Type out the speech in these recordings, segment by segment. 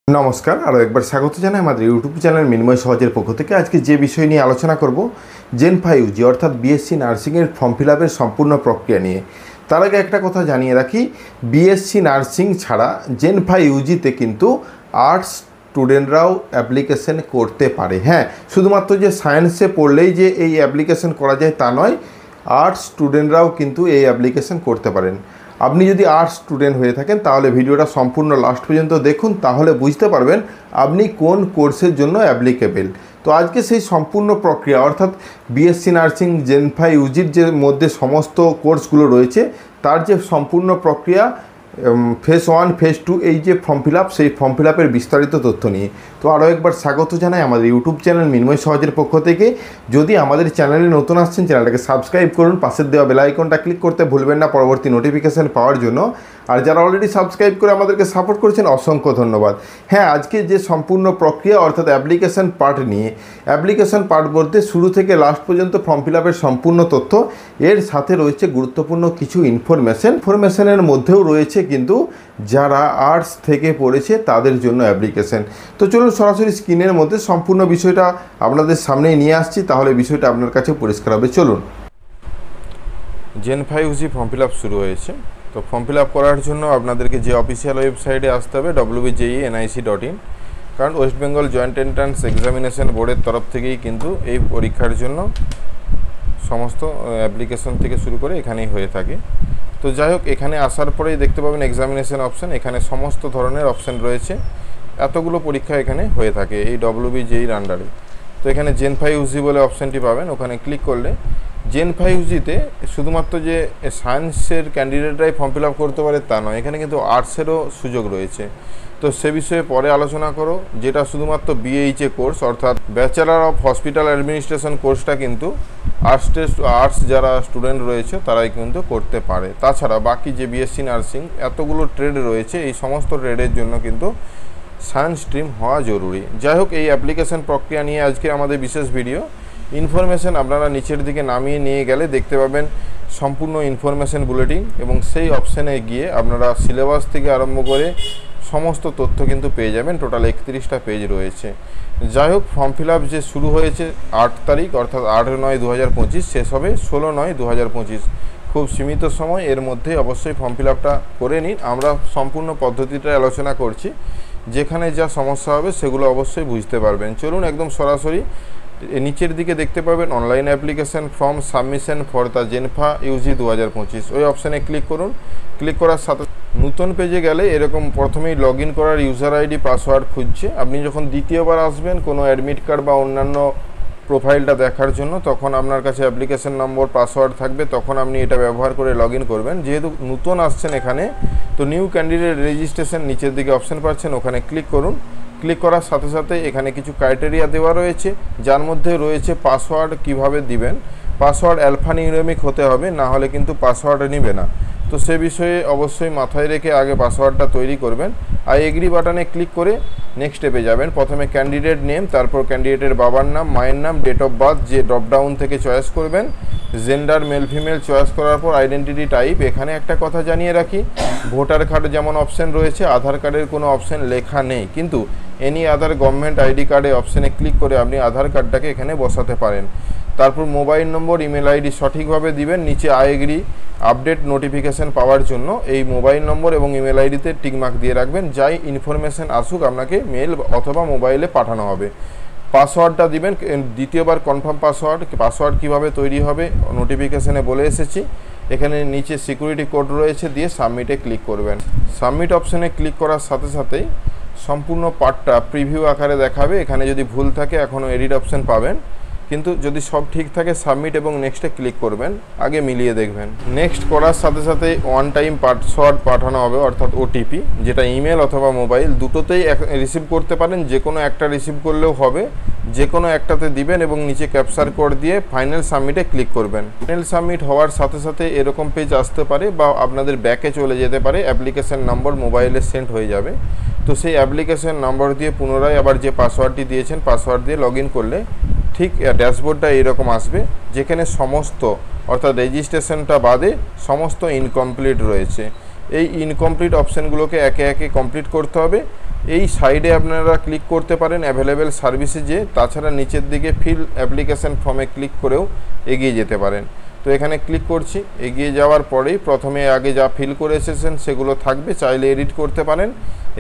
नमस्कार और एक बार स्वागत जानाई हमारे यूट्यूब चैनल मिन्मय सहजेर पक्ष থেকে আজকে যে বিষয় নিয়ে আলোচনা করব জেন 5 ইউজি অর্থাৎ বিএসসি নার্সিং এর ফর্ম ফিলআপের সম্পূর্ণ প্রক্রিয়া নিয়ে। তার আগে একটা কথা জানিয়ে রাখি, বিএসসি নার্সিং ছাড়া জেন 5 ইউজিতে কিন্তু আর্টস স্টুডেন্টরাও অ্যাপ্লিকেশন করতে পারে। হ্যাঁ, শুধুমাত্র যে সায়েন্সে পড়লেই যে এই অ্যাপ্লিকেশন করা যায় তা নয়, আর্টস স্টুডেন্টরাও কিন্তু এই অ্যাপ্লিকেশন করতে পারেন। আপনি যদি আর্টস স্টুডেন্ট হয়ে থাকেন তাহলে ভিডিওটা সম্পূর্ণ লাস্ট পর্যন্ত দেখুন, তাহলে বুঝতে পারবেন আপনি কোন কোর্সের জন্য অ্যাপ্লিকেবল। তো আজকে সেই সম্পূর্ণ প্রক্রিয়া অর্থাৎ বিএসসি নার্সিং জেন 5 ইউজির যে মধ্যে সমস্ত কোর্সগুলো রয়েছে তার যে সম্পূর্ণ প্রক্রিয়া ফেজ 1 ফেজ 2 এই যে ফর্ম ফিলআপ, সেই ফর্ম ফিলআপের বিস্তারিত তথ্য নিয়ে। তো আরও একবার স্বাগত জানাই আমাদের ইউটিউব চ্যানেল মিন্ময় সহজের পক্ষ থেকে। যদি আমাদের চ্যানেলে নতুন আসছেন চ্যানেলটাকে সাবস্ক্রাইব করুন, পাশের দেওয়া বেল আইকনটা ক্লিক করতে ভুলবেন না পরবর্তী নোটিফিকেশান পাওয়ার জন্য। আর যারা অলরেডি সাবস্ক্রাইব করে আমাদেরকে সাপোর্ট করেছেন অসংখ্য ধন্যবাদ। হ্যাঁ, আজকে যে সম্পূর্ণ প্রক্রিয়া অর্থাৎ অ্যাপ্লিকেশন পার্ট নিয়ে, অ্যাপ্লিকেশন পার্ট বলতে শুরু থেকে লাস্ট পর্যন্ত ফর্ম ফিলআপের সম্পূর্ণ তথ্য, এর সাথে রয়েছে গুরুত্বপূর্ণ কিছু ইনফরমেশনের মধ্যেও রয়েছে কিন্তু যারা আর্টস থেকে পড়েছে তাদের জন্য অ্যাপ্লিকেশন। তো চলুন সরাসরি স্ক্রিনের মধ্যে সম্পূর্ণ বিষয়টা আপনাদের সামনে নিয়ে আসছি, তাহলে বিষয়টা আপনার কাছে পরিষ্কার হবে। চলুন। জেন 5 ইউজি ফর্ম ফিলআপ শুরু হয়েছে। তো ফর্ম ফিলআপ করার জন্য আপনাদেরকে যে অফিসিয়াল ওয়েবসাইটে আসতে হবে www.jenic.in, কারণ West Bengal joint entrance examination বোর্ডের তরফ থেকেই কিন্তু এই পরীক্ষার জন্য সমস্ত অ্যাপ্লিকেশন থেকে শুরু করে এখানেই হয়ে থাকে। তো যাই হোক, এখানে আসার পরেই দেখতে পাবেন এক্সামিনেশন অপশান, এখানে সমস্ত ধরনের অপশান রয়েছে। এতগুলো পরীক্ষা এখানে হয়ে থাকে এই WBJEর আন্ডারে। তো এখানে জেন 5 ইউজি বলে অপশানটি পাবেন, ওখানে ক্লিক করলে জেন 5 ইউজিতে শুধুমাত্র যে সায়েন্সের ক্যান্ডিডেটরাই ফর্ম ফিল আপ করতে পারে তা নয়, এখানে কিন্তু আর্টসেরও সুযোগ রয়েছে। তো সে বিষয়ে পরে আলোচনা করো। যেটা শুধুমাত্র BHA কোর্স অর্থাৎ ব্যাচেলার অফ হসপিটাল অ্যাডমিনিস্ট্রেশন কোর্সটা কিন্তু আর্টস যারা স্টুডেন্ট রয়েছে তারাই কিন্তু করতে পারে। তাছাড়া বাকি যে বিএসসি নার্সিং এতগুলো ট্রেড রয়েছে, এই সমস্ত ট্রেডের জন্য কিন্তু সায়েন্স স্ট্রিম হওয়া জরুরি। যাই হোক, এই অ্যাপ্লিকেশন প্রক্রিয়া নিয়ে আজকে আমাদের বিশেষ ভিডিও। ইনফরমেশন আপনারা নিচের দিকে নামিয়ে নিয়ে গেলে দেখতে পাবেন সম্পূর্ণ ইনফরমেশন বুলেটিন, এবং সেই অপশানে গিয়ে আপনারা সিলেবাস থেকে আরম্ভ করে সমস্ত তথ্য কিন্তু পেয়ে যাবেন। টোটাল 31টা পেজ রয়েছে। যাই হোক, ফর্ম ফিল আপ যে শুরু হয়েছে 8 তারিখ অর্থাৎ 8/9/2025, শেষ হবে 16/9/2025। খুব সীমিত সময়, এর মধ্যে অবশ্যই ফর্ম ফিল আপটা করে নিন। আমরা সম্পূর্ণ পদ্ধতিটা আলোচনা করছি, যেখানে যা সমস্যা হবে সেগুলো অবশ্যই বুঝতে পারবেন। চলুন একদম সরাসরি নিচের দিকে দেখতে পাবেন online application form submission for the জেন 5 ইউজি 2025, ওই অপশানে ক্লিক করুন। ক্লিক করার সাথে নতুন পেজে গেলে এরকম প্রথমেই লগ ইন করার ইউজার আইডি পাসওয়ার্ড খুঁজছে। আপনি যখন দ্বিতীয়বার আসবেন কোনো অ্যাডমিট কার্ড বা অন্যান্য প্রোফাইলটা দেখার জন্য, তখন আপনার কাছে অ্যাপ্লিকেশন নম্বর পাসওয়ার্ড থাকবে, তখন আপনি এটা ব্যবহার করে লগ ইন করবেন। যেহেতু নতুন আসছেন এখানে, তো নিউ ক্যান্ডিডেট রেজিস্ট্রেশন নিচের দিকে অপশান পাচ্ছেন, ওখানে ক্লিক করুন। ক্লিক করার সাথে সাথে এখানে কিছু ক্রাইটেরিয়া দেওয়া রয়েছে, যার মধ্যে রয়েছে পাসওয়ার্ড কিভাবে দিবেন। পাসওয়ার্ড অ্যালফানিউমেরিক হতে হবে, না হলে কিন্তু পাসওয়ার্ড নেবে না। তো সে বিষয়ে অবশ্যই মাথায় রেখে আগে পাসওয়ার্ডটা তৈরি করবেন। আর এগ্রি বাটনে ক্লিক করে নেক্সট স্টেপে যাবেন। প্রথমে ক্যান্ডিডেট নেম, তারপর ক্যান্ডিডেটের বাবার নাম, মায়ের নাম, ডেট অফ বার্থ যে ড্রপডাউন থেকে চয়েস করবেন, জেন্ডার মেল ফিমেল চয়েস করার পর আইডেন্টিটি টাইপ। এখানে একটা কথা জানিয়ে রাখি, ভোটার কার্ড যেমন অপশান রয়েছে, আধার কার্ডের কোনো অপশান লেখা নেই, কিন্তু এনি আধার গভর্নমেন্ট আইডি কার্ডে অপশানে ক্লিক করে আপনি আধার কার্ডটাকে এখানে বসাতে পারেন। তারপর মোবাইল নম্বর, ইমেল আইডি সঠিকভাবে দিবেন। নিচে আই এগ্রি আপডেট নোটিফিকেশান পাওয়ার জন্য এই মোবাইল নম্বর এবং ইমেল আইডিতে টিকমার্ক দিয়ে রাখবেন। যাই ইনফরমেশান আসুক আপনাকে মেল অথবা মোবাইলে পাঠানো হবে। পাসওয়ার্ডটা দিবেন, দ্বিতীয়বার কনফার্ম পাসওয়ার্ড কীভাবে তৈরি হবে নোটিফিকেশানে বলে এসেছি। এখানে নিচে সিকিউরিটি কোড রয়েছে, দিয়ে সাবমিটে ক্লিক করবেন। সাবমিট অপশানে ক্লিক করার সাথে সাথেই সম্পূর্ণ পার্টটা প্রিভিউ আকারে দেখাবে। এখানে যদি ভুল থাকে এখনও এডিট অপশান পাবেন, কিন্তু যদি সব ঠিক থাকে সাবমিট এবং নেক্সটে ক্লিক করবেন, আগে মিলিয়ে দেখবেন। নেক্সট করার সাথে সাথে ওয়ান টাইম পাসওয়ার্ড পাঠানো হবে অর্থাৎ OTP, যেটা ইমেল অথবা মোবাইল দুটোতেই রিসিভ করতে পারেন, যে কোনো একটা রিসিভ করলেও হবে, যে কোনো একটাতে দিবেন এবং নিচে ক্যাপচার কোড দিয়ে ফাইনাল সাবমিটে ক্লিক করবেন। ফাইনাল সাবমিট হওয়ার সাথে সাথে এরকম পেজ আসতে পারে বা আপনাদের ব্যাকে চলে যেতে পারে, অ্যাপ্লিকেশন নম্বর মোবাইলে সেন্ড হয়ে যাবে। তো সেই অ্যাপ্লিকেশন নম্বর দিয়ে পুনরায় আবার যে পাসওয়ার্ডটি দিয়েছেন পাসওয়ার্ড দিয়ে লগ ইন করলে ঠিক ড্যাশবোর্ডটা এরকম আসবে, যেখানে সমস্ত অর্থাৎ রেজিস্ট্রেশনটা বাদে সমস্ত ইনকমপ্লিট রয়েছে। এই ইনকমপ্লিট অপশানগুলোকে একে একে কমপ্লিট করতে হবে। এই সাইডে আপনারা ক্লিক করতে পারেন অ্যাভেলেবেল সার্ভিসে, যে তাছাড়া নিচের দিকে ফিল অ্যাপ্লিকেশন ফর্মে ক্লিক করেও এগিয়ে যেতে পারেন। তো এখানে ক্লিক করছি। এগিয়ে যাওয়ার পরেই প্রথমে আগে যা ফিল করে এসেছেন সেগুলো থাকবে, চাইলে এডিট করতে পারেন।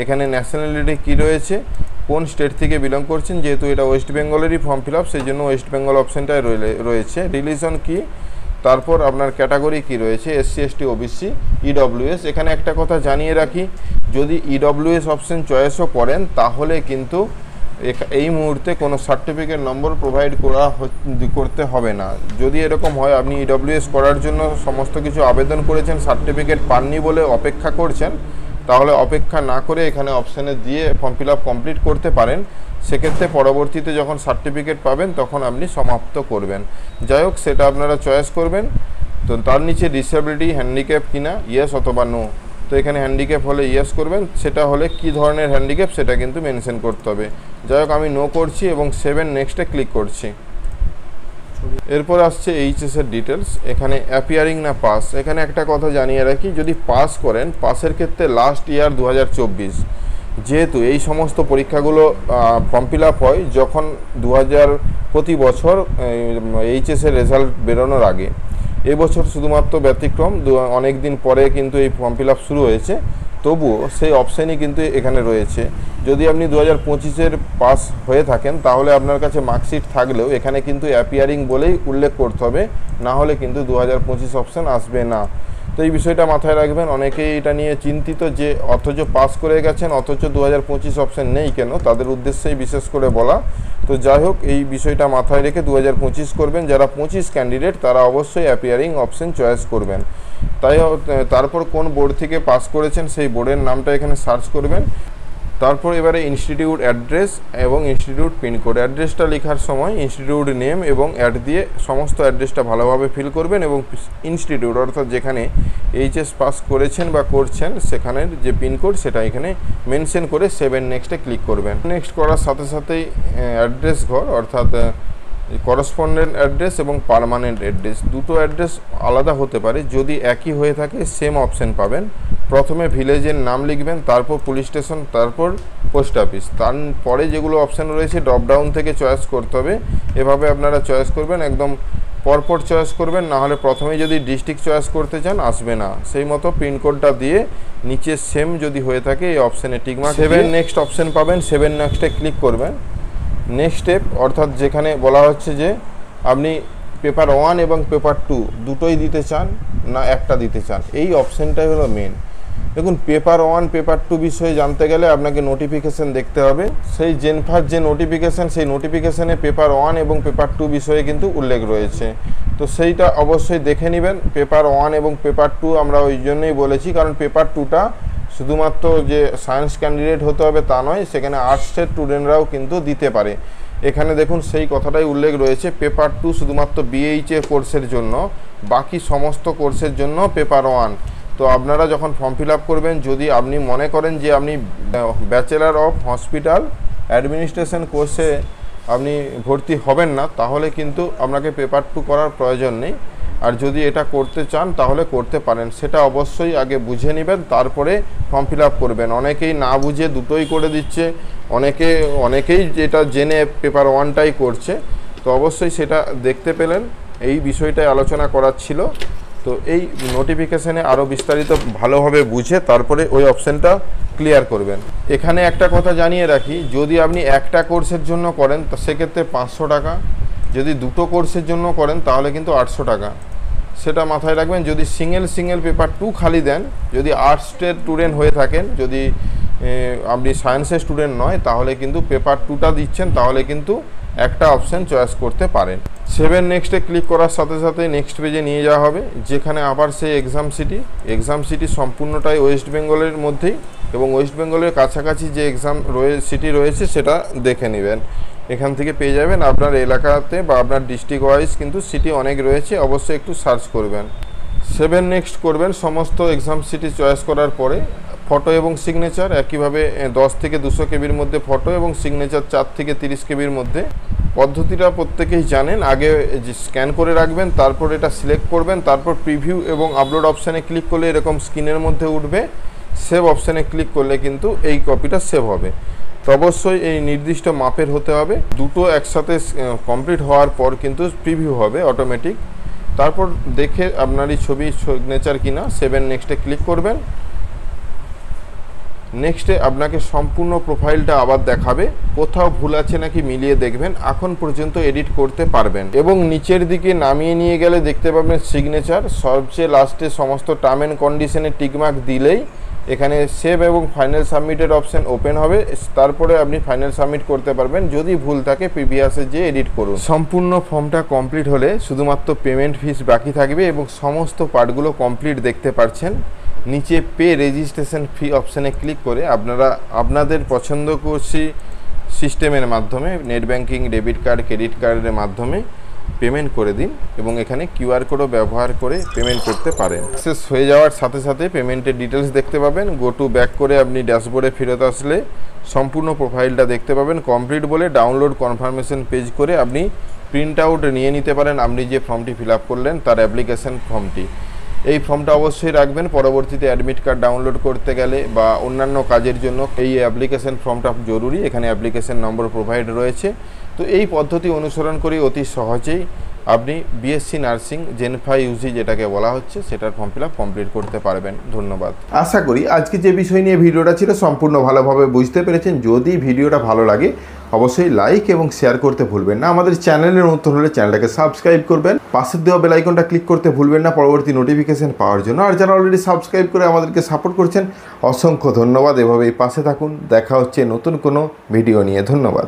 এখানে ন্যাশনালিটি কী রয়েছে, কোন স্টেট থেকে বিলং করছেন, যেহেতু এটা ওয়েস্ট বেঙ্গলেরই ফর্ম ফিল আপ সেই জন্য ওয়েস্ট বেঙ্গল অপশানটাই রয়েছে। রিলিজন কি, তারপর আপনার ক্যাটাগরি কি রয়েছে, এসসি এসটি ওবিসি ইডব্লিউএস। এখানে একটা কথা জানিয়ে রাখি, যদি ইডব্লিউএস অপশান চয়েসও করেন তাহলে কিন্তু এই মুহূর্তে কোনো সার্টিফিকেট নম্বর প্রোভাইড করতে হবে না। যদি এরকম হয় আপনি ইডব্লিউএস করার জন্য সমস্ত কিছু আবেদন করেছেন, সার্টিফিকেট পাননি বলে অপেক্ষা করছেন, তাহলে অপেক্ষা না করে এখানে অপশানে দিয়ে ফর্ম ফিল আপ কমপ্লিট করতে পারেন। সেক্ষেত্রে পরবর্তীতে যখন সার্টিফিকেট পাবেন তখন আপনি সমাপ্ত করবেন। যাই হোক, সেটা আপনারা চয়েস করবেন। তো তার নিচে ডিসেবিলিটি হ্যান্ডিক্যাপ কিনা, ইয়েস অথবা নো। তো এখানে হ্যান্ডিক্যাপ হলে ইয়েস করবেন, সেটা হলে কি ধরনের হ্যান্ডিক্যাপ সেটা কিন্তু মেনশন করতে হবে। যাই হোক, আমি নো করছি এবং 7 নেক্সটে ক্লিক করছি। এরপর আসছে এইচএসের ডিটেলস। এখানে অ্যাপিয়ারিং না পাস, এখানে একটা কথা জানিয়ে রাখি, যদি পাস করেন, পাসের ক্ষেত্রে লাস্ট ইয়ার 2024, যেহেতু এই সমস্ত পরীক্ষাগুলো ফর্ম ফিল আপ হয় যখন প্রতি বছর এইচএসের রেজাল্ট বেরোনোর আগে। এবছর শুধুমাত্র ব্যতিক্রম, অনেক দিন পরে কিন্তু এই ফর্ম ফিল আপ শুরু হয়েছে, তবুও সেই অপশানই কিন্তু এখানে রয়েছে। যদি আপনি 2025-এর পাস হয়ে থাকেন তাহলে আপনার কাছে মার্কশিট থাকলেও এখানে কিন্তু অ্যাপিয়ারিং বলেই উল্লেখ করতে হবে, না হলে কিন্তু 2025 অপশান আসবে না। তো এই বিষয়টা মাথায় রাখবেন। অনেকেই এটা নিয়ে চিন্তিত যে অথচ পাস করে গেছেন অথচ 2025 অপশান নেই কেন, তাদের উদ্দেশ্যেই বিশেষ করে বলা। তো যাই হোক, এই বিষয়টা মাথায় রেখে 2025 করবেন। যারা 25 ক্যান্ডিডেট তারা অবশ্যই অ্যাপিয়ারিং অপশান চয়েস করবেন। তারপর কোন বোর্ড থেকে পাস করেছেন সেই বোর্ডের নামটা এখানে সার্চ করবেন। তারপর এবারে ইনস্টিটিউট অ্যাড্রেস এবং ইনস্টিটিউট পিনকোড। অ্যাড্রেসটা লেখার সময় ইনস্টিটিউট নেম এবং অ্যাড দিয়ে সমস্ত অ্যাড্রেসটা ভালোভাবে ফিল করবেন এবং ইনস্টিটিউট অর্থাৎ যেখানে এইচএস পাস করেছেন বা করছেন সেখানের যে পিনকোড সেটা এখানে মেনশন করে 7 নেক্সটে ক্লিক করবেন। নেক্সট করার সাথে সাথেই অ্যাড্রেস ঘর অর্থাৎ করসপন্ডেন্ট অ্যাড্রেস এবং পার্মানেন্ট অ্যাড্রেস, দুটো অ্যাড্রেস আলাদা হতে পারে। যদি একই হয়ে থাকে সেম অপশান পাবেন। প্রথমে ভিলেজের নাম লিখবেন, তারপর পুলিশ স্টেশন, তারপর পোস্ট অফিস। তারপরে যেগুলো অপশান রয়েছে ড্রপডাউন থেকে চয়েস করতে হবে। এভাবে আপনারা চয়েস করবেন, একদম পরপর চয়েস করবেন, না হলে প্রথমে যদি ডিস্ট্রিক্ট চয়েস করতে চান আসবে না। সেই মতো পিনকোডটা দিয়ে নিচে সেম যদি হয়ে থাকে এই অপশানে টিকমার্ক। 7 নেক্সট অপশান পাবেন, 7 নেক্সটে ক্লিক করবেন। নেক্সট স্টেপ অর্থাৎ যেখানে বলা হচ্ছে যে আপনি পেপার 1 এবং পেপার 2 দুটোই দিতে চান না একটা দিতে চান, এই অপশানটাই হলো মেন। দেখুন, পেপার 1 পেপার 2 বিষয়ে জানতে গেলে আপনাকে নোটিফিকেশান দেখতে হবে। সেই জেনফার যে নোটিফিকেশান, সেই নোটিফিকেশানে পেপার 1 এবং পেপার 2 বিষয়ে কিন্তু উল্লেখ রয়েছে। তো সেইটা অবশ্যই দেখে নেবেন। পেপার 1 এবং পেপার 2 আমরা ওই জন্যই বলেছি, কারণ পেপার 2টা শুধুমাত্র যে সায়েন্স ক্যান্ডিডেট হতে হবে তা নয়, সেখানে আর্টসের স্টুডেন্টরাও কিন্তু দিতে পারে। এখানে দেখুন সেই কথাটাই উল্লেখ রয়েছে, পেপার 2 শুধুমাত্র বিএইচএ কোর্সের জন্য, বাকি সমস্ত কোর্সের জন্য পেপার 1। তো আপনারা যখন ফর্ম ফিল আপ করবেন, যদি আপনি মনে করেন যে আপনি ব্যাচেলার অফ হসপিটাল অ্যাডমিনিস্ট্রেশন কোর্সে আপনি ভর্তি হবেন না, তাহলে কিন্তু আপনাকে পেপার 2 করার প্রয়োজন নেই। আর যদি এটা করতে চান তাহলে করতে পারেন, সেটা অবশ্যই আগে বুঝে নেবেন, তারপরে ফর্ম ফিল আপ করবেন। অনেকেই না বুঝে দুটোই করে দিচ্ছে, অনেকেই যেটা জেনে পেপার 1টাই করছে। তো অবশ্যই সেটা দেখতে পেলেন, এই বিষয়টাই আলোচনা করার ছিল। তো এই নোটিফিকেশানে আরও বিস্তারিত ভালোভাবে বুঝে তারপরে ওই অপশানটা ক্লিয়ার করবেন। এখানে একটা কথা জানিয়ে রাখি, যদি আপনি একটা কোর্সের জন্য করেন তা সেক্ষেত্রে 500 টাকা, যদি দুটো কোর্সের জন্য করেন তাহলে কিন্তু 800 টাকা, সেটা মাথায় রাখবেন। যদি সিঙ্গেল পেপার 2 খালি দেন, যদি আর্টসের স্টুডেন্ট হয়ে থাকেন, যদি আপনি সায়েন্সের স্টুডেন্ট নয়, তাহলে কিন্তু পেপার 2টা দিচ্ছেন, তাহলে কিন্তু একটা অপশান চয়েস করতে পারেন। 7 নেক্সটে ক্লিক করার সাথে সাথে নেক্সট পেজে নিয়ে যাওয়া হবে, যেখানে আবার সেই এক্সাম সিটি সম্পূর্ণটাই ওয়েস্ট বেঙ্গলের মধ্যেই এবং ওয়েস্ট বেঙ্গলের কাছাকাছি যে সিটি রয়েছে সেটা দেখে নেবেন। এখান থেকে পেয়ে যাবেন। আপনার এলাকাতে বা আপনার ডিস্ট্রিক্ট ওয়াইজ কিন্তু সিটি অনেক রয়েছে, অবশ্যই একটু সার্চ করবেন। 7 নেক্সট করবেন। সমস্ত এক্সাম সিটি চয়েস করার পরে ফটো এবং সিগনেচার একইভাবে 10 থেকে 200 কেবির মধ্যে ফটো এবং সিগনেচার 4 থেকে 30 কেবির মধ্যে। পদ্ধতিটা প্রত্যেকেই জানেন, আগে স্ক্যান করে রাখবেন, তারপর এটা সিলেক্ট করবেন, তারপর প্রিভিউ এবং আপলোড অপশানে ক্লিক করলে এরকম স্ক্রিনের মধ্যে উঠবে। সেভ অপশানে ক্লিক করলে কিন্তু এই কপিটা সেভ হবে। তো অবশ্যই এই নির্দিষ্ট মাপের হতে হবে। দুটো একসাথে কমপ্লিট হওয়ার পর কিন্তু প্রিভিউ হবে অটোমেটিক। তারপর দেখে আপনার এই ছবি সিগনেচার কিনা সেভ নেক্সটে ক্লিক করবেন। নেক্সটে আপনাকে সম্পূর্ণ প্রোফাইলটা আবার দেখাবে, কোথাও ভুল আছে নাকি মিলিয়ে দেখবেন। এখন পর্যন্ত এডিট করতে পারবেন এবং নিচের দিকে নামিয়ে নিয়ে গেলে দেখতে পাবেন সিগনেচার। সবচেয়ে লাস্টে সমস্ত টার্ম অ্যান্ড কন্ডিশনে টিকমার্ক দিলেই এখানে সেভ এবং ফাইনাল সাবমিটের অপশান ওপেন হবে। তারপরে আপনি ফাইনাল সাবমিট করতে পারবেন। যদি ভুল থাকে প্রিভিয়াসে যে এডিট করুন। সম্পূর্ণ ফর্মটা কমপ্লিট হলে শুধুমাত্র পেমেন্ট ফিস বাকি থাকবে এবং সমস্ত পার্টগুলো কমপ্লিট দেখতে পাচ্ছেন। নিচে পে রেজিস্ট্রেশন ফি অপশানে ক্লিক করে আপনারা আপনাদের পছন্দ করছি সিস্টেমের মাধ্যমে net banking, debit card, credit কার্ডের মাধ্যমে পেমেন্ট করে দিন এবং এখানে কিউআর কোডও ব্যবহার করে পেমেন্ট করতে পারেন। সাকসেস হয়ে যাওয়ার সাথে সাথে পেমেন্টের ডিটেলস দেখতে পাবেন। গো টু ব্যাক করে আপনি ড্যাশবোর্ডে ফেরত আসলে সম্পূর্ণ প্রোফাইলটা দেখতে পাবেন। কমপ্লিট বলে ডাউনলোড কনফার্মেশন পেজ করে আপনি প্রিন্ট আউট নিয়ে নিতে পারেন আপনি যে ফর্মটি ফিল আপ করলেন তার অ্যাপ্লিকেশন ফর্মটি। এই ফর্মটা অবশ্যই রাখবেন, পরবর্তীতে অ্যাডমিট কার্ড ডাউনলোড করতে গেলে বা অন্যান্য কাজের জন্য এই অ্যাপ্লিকেশন ফর্মটা জরুরি। এখানে অ্যাপ্লিকেশন নম্বর প্রোভাইড রয়েছে। তো এই পদ্ধতি অনুসরণ করে অতি সহজেই আপনি বিএসসি নার্সিং জেন 5 ইউজি যেটাকে বলা হচ্ছে সেটার ফর্ম ফিল আপ কমপ্লিট করতে পারবেন। ধন্যবাদ। আশা করি আজকে যে বিষয় নিয়ে ভিডিওটা ছিল সম্পূর্ণ ভালোভাবে বুঝতে পেরেছেন। যদি ভিডিওটা ভালো লাগে অবশ্যই লাইক এবং শেয়ার করতে ভুলবেন না। আমাদের চ্যানেলের নতুন হলে চ্যানেলটাকে সাবস্ক্রাইব করবেন। পাশের দেওয়া বেল আইকনটা ক্লিক করতে ভুলবেন না পরবর্তী নোটিফিকেশন পাওয়ার জন্য। আর যারা অলরেডি সাবস্ক্রাইব করে আমাদেরকে সাপোর্ট করছেন অসংখ্য ধন্যবাদ। এভাবেই পাশে থাকুন। দেখা হচ্ছে নতুন কোনো ভিডিও নিয়ে। ধন্যবাদ।